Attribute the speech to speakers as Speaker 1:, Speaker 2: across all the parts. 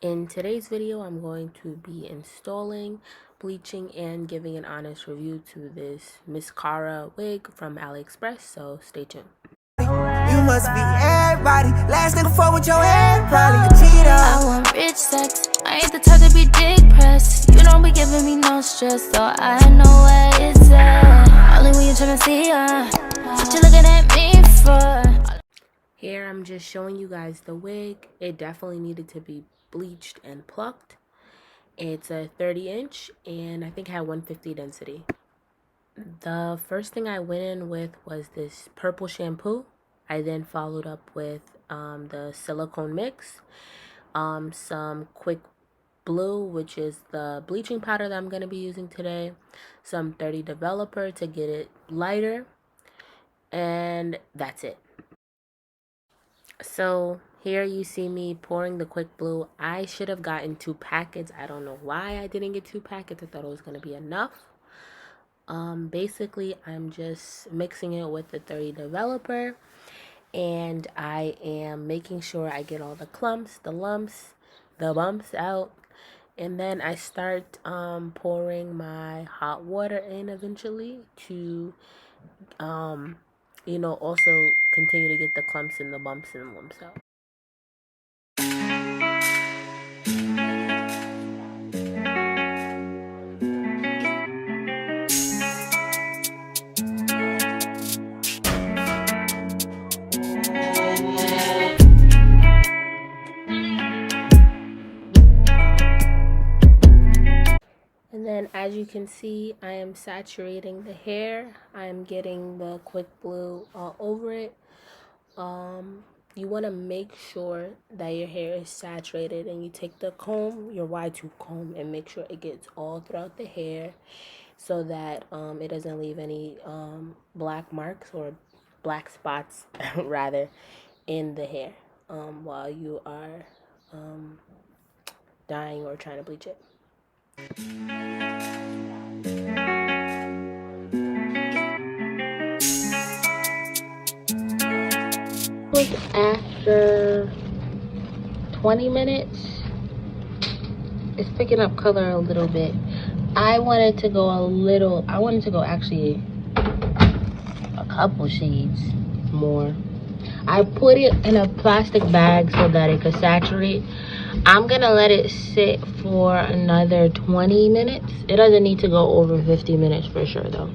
Speaker 1: In today's video, I'm going to be installing, bleaching, and giving an honest review to this Miss Cara wig from AliExpress, so stay tuned.
Speaker 2: You must be everybody. Last nigga fuck with your head, probably a cheater.
Speaker 3: I want rich sex. I ain't the type to be dick pressed. You don't be giving me no stress, so I know where it's at. Only when you tryna see what you looking at me for.
Speaker 1: Here, I'm just showing you guys the wig. It definitely needed to be bleached and plucked. It's a 30-inch, and I think it had 150 density. The first thing I went in with was this purple shampoo. I then followed up with the silicone mix, some quick blue, which is the bleaching powder that I'm going to be using today, some 30 developer to get it lighter, and that's it. So here you see me pouring the quick blue. I should have gotten 2 packets. I don't know why I didn't get 2 packets. I thought it was going to be enough. Basically, I'm just mixing it with the 30 developer, and I am making sure I get all the clumps, the lumps, the bumps out, and then I start pouring my hot water in eventually to also continue to get the clumps and the bumps and lumps out. And then as you can see, I am saturating the hair. I'm getting the quick blue all over it. You want to make sure that your hair is saturated, and you take the comb, your wide tooth comb, and make sure it gets all throughout the hair so that it doesn't leave any black marks or black spots rather in the hair while you are dyeing or trying to bleach it. After 20 minutes, it's picking up color a little bit. I wanted to go actually a couple shades more. I put it in a plastic bag so that it could saturate. I'm gonna let it sit for another 20 minutes. It doesn't need to go over 50 minutes for sure though.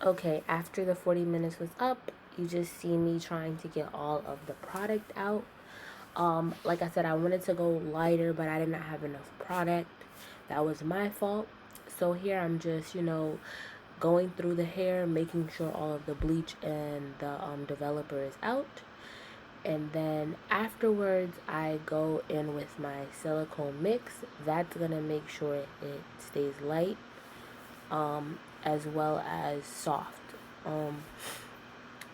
Speaker 1: Okay, after the 40 minutes was up, you just see me trying to get all of the product out. Like I said, I wanted to go lighter, but I did not have enough product. That was my fault. So here I'm just, going through the hair, making sure all of the bleach and the developer is out. And then afterwards, I go in with my silicone mix. That's going to make sure it stays light, as well as soft.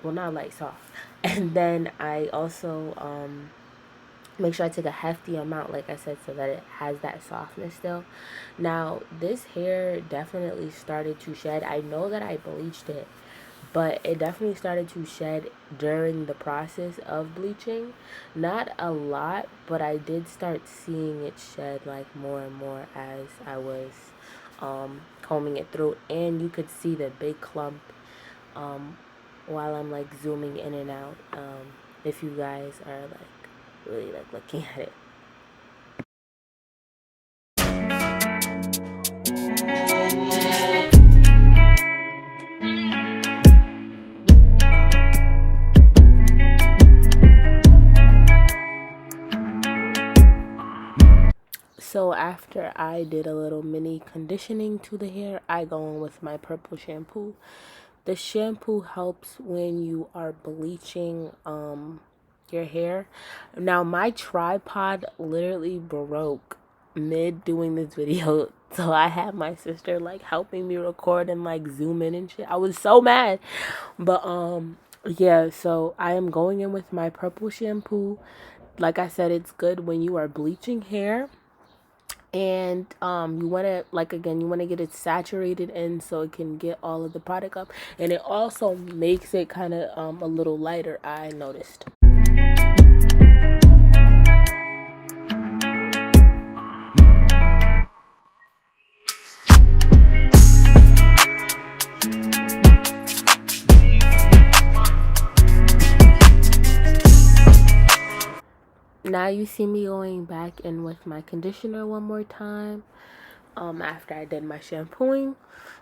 Speaker 1: Well, not light, soft. And then I also make sure I take a hefty amount, like I said, so that it has that softness still. Now, this hair definitely started to shed. I know that I bleached it, but it definitely started to shed during the process of bleaching. Not a lot, but I did start seeing it shed like more and more as I was combing it through, and you could see the big clump while I'm like zooming in and out, if you guys are like really like looking at it. So after I did a little mini conditioning to the hair, I go in with my purple shampoo. The shampoo helps when you are bleaching your hair. Now my tripod literally broke mid doing this video, so I had my sister like helping me record and like zoom in and shit. I was so mad. But yeah, so I am going in with my purple shampoo. Like I said, it's good when you are bleaching hair, and you want to, like, again, you want to get it saturated in so it can get all of the product up, and it also makes it kind of a little lighter, I noticed. now you see me going back in with my conditioner one more time after I did my shampooing.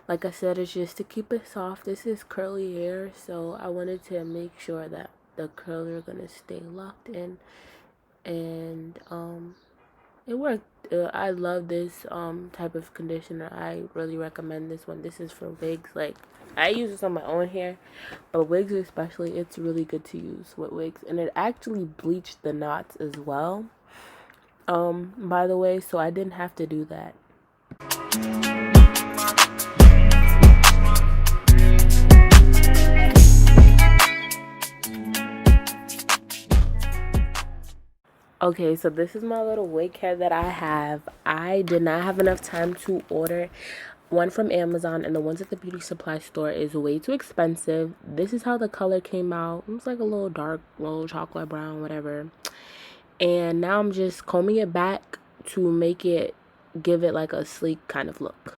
Speaker 1: Like I said, it's just to keep it soft. This is curly hair, so I wanted to make sure that the curls are gonna stay locked in, and it worked. I love this type of conditioner. I really recommend this one. This is for wigs. Like, I use this on my own hair, but wigs especially, it's really good to use with wigs. And it actually bleached the knots as well, by the way, so I didn't have to do that. Okay, so this is my little wig head that I have. I did not have enough time to order one from Amazon, and the ones at the beauty supply store is way too expensive. This is how the color came out. It was like a little dark, little chocolate brown, whatever. And now I'm just combing it back to make it, give it like a sleek kind of look.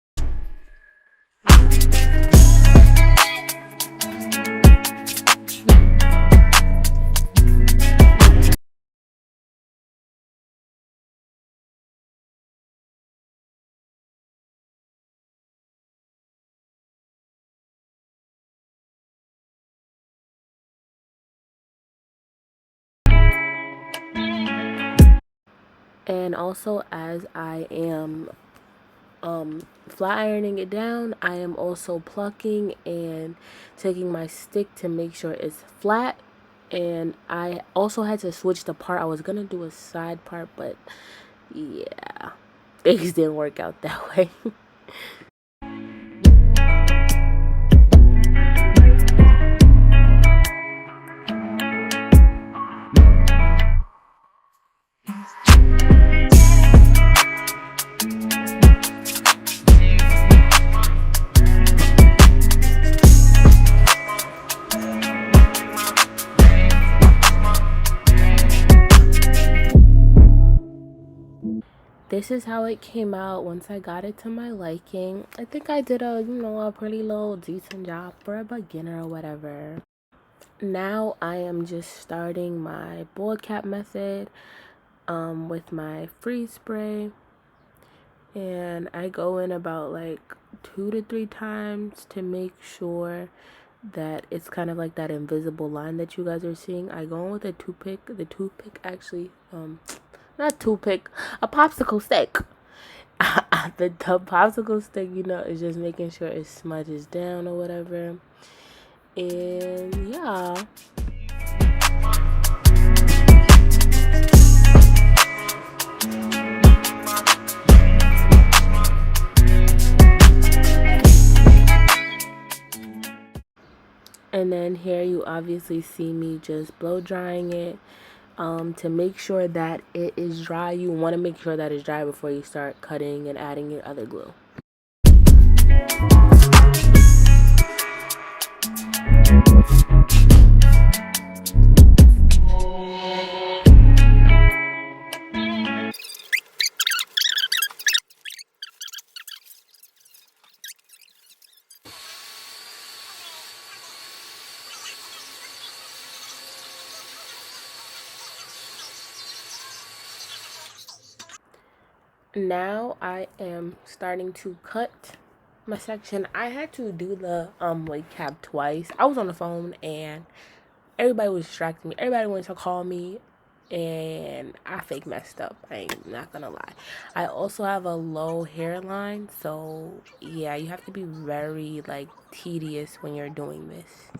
Speaker 1: And also, as I am flat ironing it down, I am also plucking and taking my stick to make sure it's flat. And I also had to switch the part. I was gonna do a side part, but yeah, things didn't work out that way. This is how it came out once I got it to my liking. I think I did a pretty little decent job for a beginner or whatever. Now I am just starting my bowl cap method with my freeze spray, and I go in about like 2 to 3 times to make sure that it's kind of like that invisible line that you guys are seeing. I go in with a toothpick. The toothpick actually not toothpick, a popsicle stick. The popsicle stick, is just making sure it smudges down or whatever. And yeah. And then here you obviously see me just blow drying it. To make sure that it is dry, you want to make sure that it's dry before you start cutting and adding your other glue. Now I am starting to cut my section. I had to do the wig cap twice. I was on the phone and everybody was distracting me. Everybody wanted to call me, and I fake messed up. I ain't not gonna lie. I also have a low hairline, so yeah, you have to be very like tedious when you're doing this.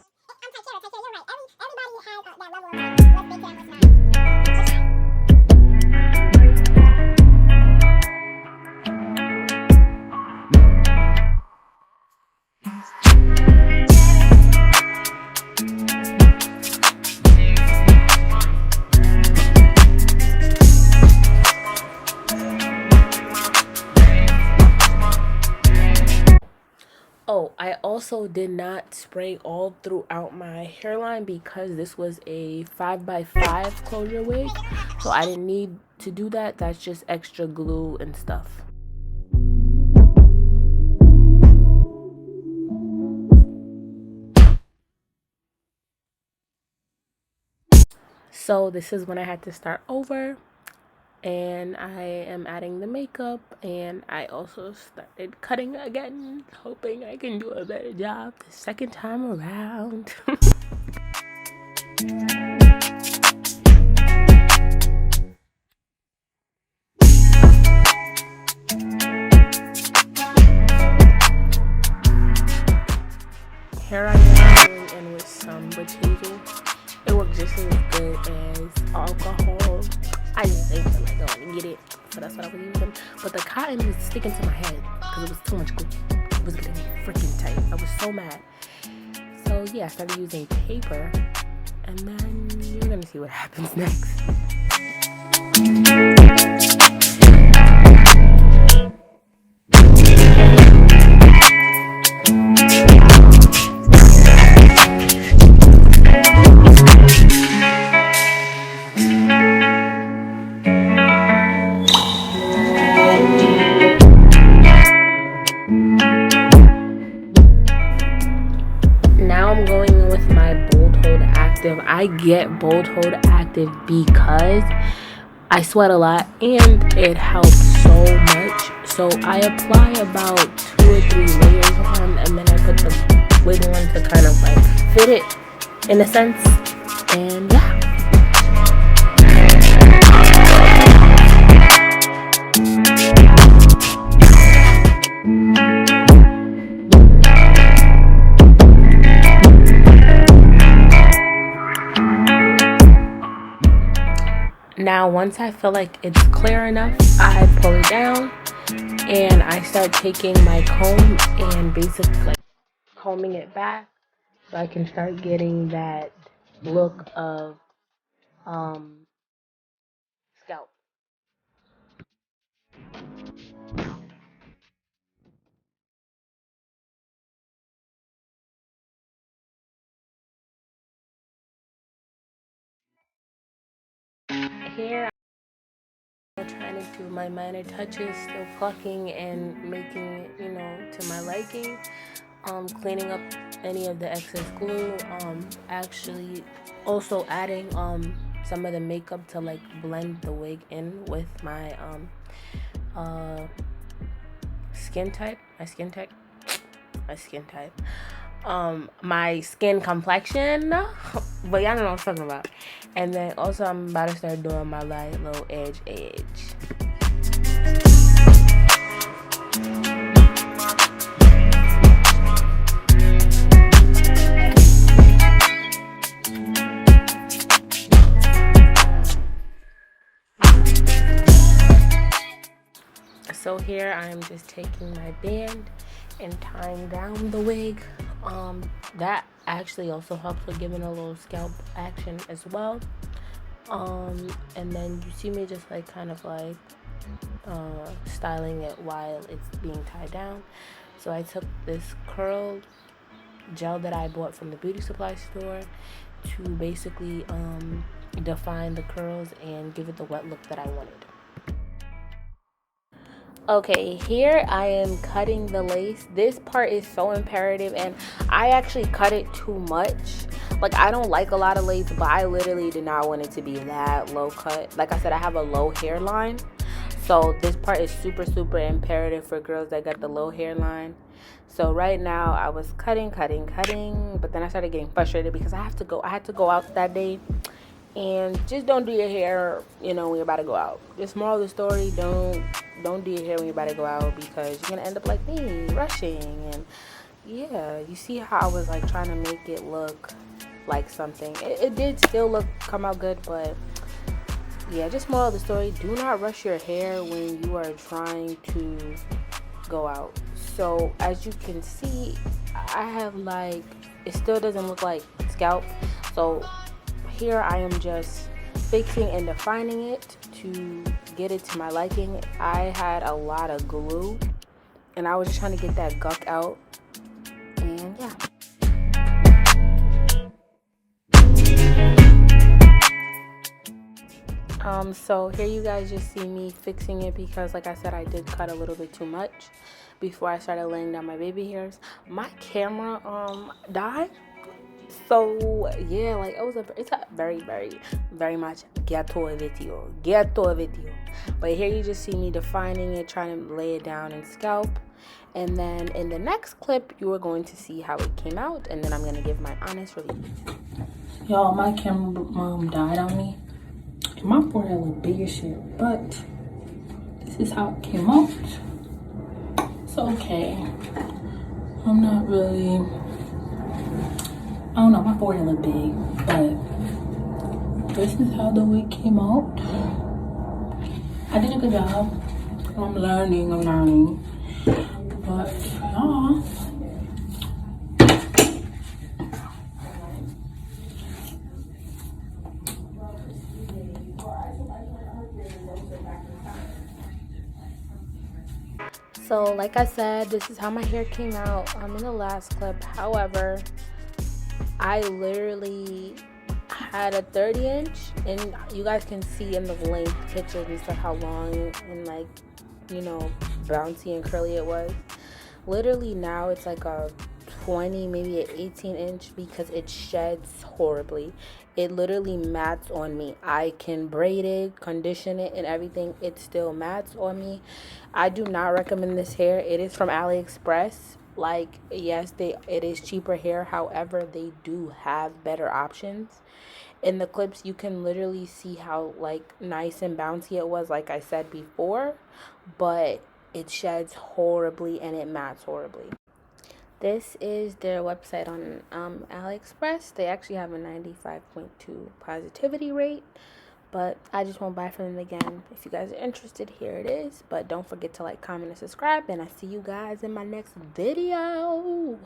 Speaker 1: Oh, I also did not spray all throughout my hairline because this was a 5x5 closure wig, so I didn't need to do that. That's just extra glue and stuff. So this is when I had to start over, and I am adding the makeup, and I also started cutting again, hoping I can do a better job the second time around. Here I am going in with some witch hazel. It works just as good as alcohol. I just didn't feel like going to get it, so that's what I was using. But the cotton was sticking to my head because it was too much glue. It was getting freaking tight. I was so mad. So yeah, I started using paper, and then you're gonna see what happens next. Now I'm going in with my Bold Hold Active. I get Bold Hold Active because I sweat a lot and it helps so much. So I apply about 2 or 3 layers on, and then I put the wig on to kind of like fit it in a sense. And yeah. Now, once I feel like it's clear enough, I pull it down and I start taking my comb and basically like combing it back so I can start getting that look of scalp. Here I'm trying to do my minor touches, still plucking and making it, to my liking. Cleaning up any of the excess glue. Actually also adding some of the makeup to like blend the wig in with my skin type. My skin complexion. But y'all know what I'm talking about. And then also I'm about to start doing my like little edge. So here I'm just taking my band and tying down the wig. That actually also helps with giving a little scalp action as well. And then you see me just like kind of like styling it while it's being tied down. So I took this curled gel that I bought from the beauty supply store to basically define the curls and give it the wet look that I wanted. Okay, here I am cutting the lace. This part is so imperative, and I actually cut it too much. Like, I don't like a lot of lace, but I literally did not want it to be that low cut. Like I said, I have a low hairline, so this part is super imperative for girls that got the low hairline. So right now I was cutting, but then I started getting frustrated because I had to go out that day. And just don't do your hair, when you're about to go out. Just moral of the story, don't do your hair when you're about to go out, because you're gonna end up like me, rushing. And yeah, you see how I was like trying to make it look like something. It did still come out good, but yeah, just moral of the story, do not rush your hair when you are trying to go out. So as you can see, I have like, it still doesn't look like scalp. So here I am just fixing and defining it to get it to my liking. I had a lot of glue and I was just trying to get that guck out, and yeah. So here you guys just see me fixing it because like I said, I did cut a little bit too much before I started laying down my baby hairs. My camera died. So yeah, like it's a very, very, very much ghetto video. But here you just see me defining it, trying to lay it down and scalp. And then in the next clip, you are going to see how it came out, and then I'm gonna give my honest review. Y'all, my camera mom died on me. And my forehead look big as shit, but this is how it came out. It's okay. I'm not really, I don't know, my forehead look big, but this is how the wig came out. I did a good job. I'm learning. But yeah. So like I said, this is how my hair came out in the last clip. However, I literally had a 30-inch, and you guys can see in the length pictures and stuff how long and like, you know, bouncy and curly it was. Literally now it's like a 20, maybe an 18-inch, because it sheds horribly. It literally mats on me. I can braid it, condition it, and everything. It still mats on me. I do not recommend this hair. It is from AliExpress. Like, yes, it is cheaper hair. However, they do have better options. In the clips, you can literally see how like nice and bouncy it was, like I said before, but it sheds horribly and it mats horribly. This is their website on AliExpress. They actually have a 95.2 positivity rate, but I just won't buy from them again. If you guys are interested, here it is. But don't forget to like, comment, and subscribe, and I see you guys in my next video.